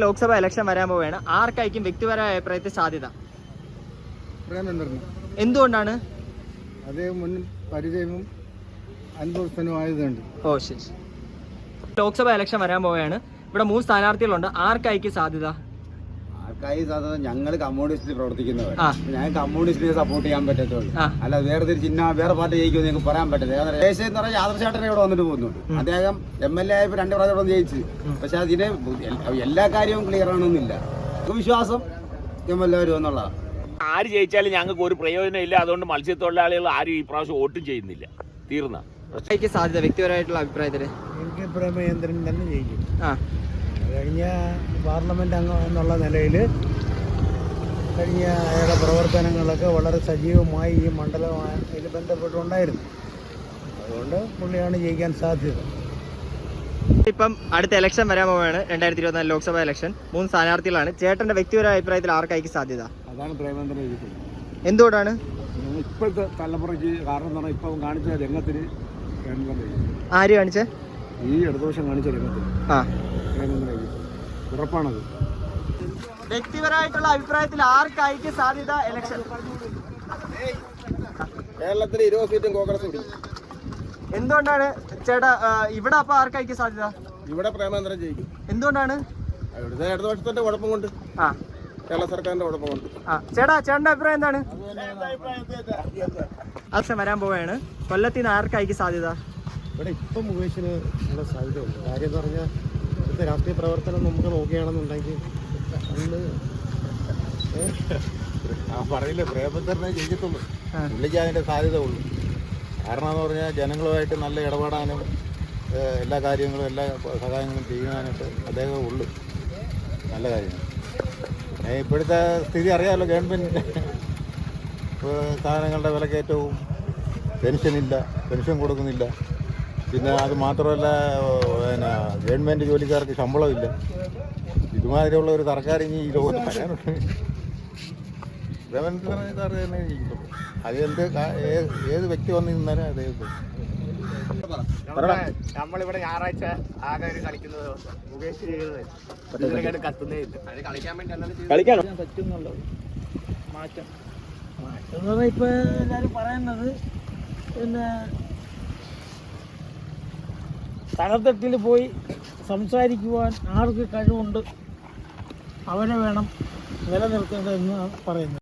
Lok Sabha election വരാൻ പോവുകയാണ്. ആർക്കായിരിക്കും വ്യക്തിപരമായ അഭിപ്രായത്തിൽ സാധ്യത? എന്തുകൊണ്ടാണ്? മുൻ പരിചയവും അനുഭവസ്ഥനുമായതുകൊണ്ട്. ഓ ശരി. ലോക്സഭ ഇലക്ഷൻ വരാൻ പോവുകയാണ്. ഇവിടെ 3 സ്ഥാനാർത്ഥികളുണ്ട്. ആർക്കായിരിക്കും സാധ്യത? ഞങ്ങൾ കമ്മ്യൂണിസ്റ്റിൽ പ്രവർത്തിക്കുന്നവർ. ഞാൻ കമ്മ്യൂണിസ്റ്റിനെ സപ്പോർട്ട് ചെയ്യാൻ പറ്റത്തുള്ളൂ. അല്ല വേറെ വേറെ പാർട്ടി ജയിക്കുമെന്ന് നിങ്ങൾക്ക് പറയാൻ പറ്റില്ല. ദേശീയ എന്ന് പറഞ്ഞാൽ യാദർശേട്ടനെ ഇവിടെ വന്നിട്ട് പോകുന്നുണ്ട്. അദ്ദേഹം MLA ആയപ്പോൾ 2 പ്രാവശ്യം ജയിച്ചു. പക്ഷെ അതിന് എല്ലാ കാര്യവും ക്ലിയർ ആണെന്നില്ല. വിശ്വാസം MLA വരുമെന്നുള്ളതാണ്. ആര് ജയിച്ചാലും ഞങ്ങൾക്ക് ഒരു പ്രയോജനം ഇല്ല. അതുകൊണ്ട് മത്സ്യത്തൊഴിലാളികൾ ആരും ഈ പ്രാവശ്യം വോട്ടും ചെയ്യുന്നില്ല. തീർന്ന സാധ്യത വ്യക്തിപരമായിട്ടുള്ള അഭിപ്രായത്തിൽ എനിക്ക് പ്രേമചന്ദ്രൻ തന്നെ ജയിക്കും. കഴിഞ്ഞ പാർലമെന്റ് അംഗം എന്നുള്ള നിലയിൽ കഴിഞ്ഞ അയാളുടെ പ്രവർത്തനങ്ങളൊക്കെ വളരെ സജീവമായി ഈ മണ്ഡലവുമായി ബന്ധപ്പെട്ടുണ്ടായിരുന്നു. അതുകൊണ്ട് പുള്ളിയാണ് ജയിക്കാൻ സാധ്യത. ഇപ്പം അടുത്ത ഇലക്ഷൻ വരാൻ പോവുകയാണ്. 2024 ലോക്സഭ ഇലക്ഷൻ. 3 സ്ഥാനാർത്ഥികളാണ്. ചേട്ടന്റെ വ്യക്തിപരമായ അഭിപ്രായത്തിൽ ആർക്കായിരിക്കും സാധ്യത? അതാണ് പ്രേമചന്ദ്രൻ ജയിക്കുന്നത്. എന്തുകൊണ്ടാണ്? ഇപ്പോഴത്തെ തലമുറയ്ക്ക് കാരണം എന്ന് പറഞ്ഞാൽ ഇപ്പം കാണിച്ച രംഗത്തിന് ആര് കാണിച്ച ഈ ഇടതുപക്ഷം കാണിച്ച രംഗത്തിന് ഉറപ്പാണത്. വ്യക്തിപരമായിട്ടുള്ള അഭിപ്രായത്തിൽ ആർക്കായിരിക്കും സാധ്യത ഇലക്ഷൻ? കേരളത്തിൽ 20 സീറ്റും കോൺഗ്രസ് പിടിക്കും. എന്തുകൊണ്ടാണ് ചേട്ടാ ഇവിടെ അപ്പൊ ആർക്കായിരിക്കും സാധ്യത? ഇവിടെ പ്രേമചന്ദ്രൻ ജയിക്കും. എന്തുകൊണ്ടാണ്? ഇവിടുത്തെ ഇടതുപക്ഷത്തിന്റെ കുഴപ്പം കൊണ്ട്, കേരള സർക്കാരിന്റെ കുഴപ്പം കൊണ്ട്. ചേട്ടന്റെ അഭിപ്രായം എന്താണ്? ഇലക്ഷൻ വരാൻ പോവുകയാണ്. കൊല്ലത്തിൽ നിന്ന് ആർക്കായിരിക്കും സാധ്യത? ഇവിടെ ഇപ്പം മുകേഷിന് നല്ല സാധ്യതയുണ്ട്. കാര്യം എന്ന് പറഞ്ഞാൽ ഇവിടുത്തെ രാഷ്ട്രീയ പ്രവർത്തനം നമുക്ക് നോക്കുകയാണെന്നുണ്ടെങ്കിൽ പറയില്ലേ, പ്രേമചന്ദ്രനെ ജയിക്കത്തുള്ളൂ. പുള്ളിക്ക് അതിന്റെ സാധ്യത ഉള്ളൂ. കാരണം എന്ന് പറഞ്ഞാൽ ജനങ്ങളുമായിട്ട് നല്ല ഇടപെടാനും എല്ലാ കാര്യങ്ങളും എല്ലാ സഹായങ്ങളും ചെയ്യാനായിട്ട് അദ്ദേഹം ഉള്ളു. നല്ല കാര്യങ്ങൾ. ഇപ്പോഴത്തെ സ്ഥിതി അറിയാമല്ലോ. ഗവൺമെൻറ്റിൻ്റെ സാധനങ്ങളുടെ വിലക്കയറ്റവും, പെൻഷനില്ല, പെൻഷൻ കൊടുക്കുന്നില്ല. പിന്നെ അത് മാത്രമല്ല, പിന്നെ ഗവൺമെൻറ് ജോലിക്കാർക്ക് ശമ്പളമില്ല. ഇതുമാതിരിയുള്ള ഒരു സർക്കാർ ഇനി ഈ ലോകത്ത് പറയാനുണ്ട്. പ്രേമചന്ദ്രൻ സാർ തന്നെ ജയിക്കുള്ളൂ. അതെന്ത് ഏത് വ്യക്തി വന്ന് നിന്നാലും അദ്ദേഹം. നമ്മളിവിടെ ഞായറാഴ്ച ആകെ കളിക്കുന്നത് മുകേഷ് കത്തുന്നേ ഇല്ല. കളിക്കാനോ പറ്റുന്നുള്ളത് മാറ്റം എന്ന് പറഞ്ഞാൽ ഇപ്പൊ എല്ലാവരും പറയുന്നത് പിന്നെ തലത്തട്ടിൽ പോയി സംസാരിക്കുവാൻ ആർക്ക് കഴിവുണ്ട് അവരെ വേണം നിലനിർത്തേണ്ടതെന്നാണ് പറയുന്നത്.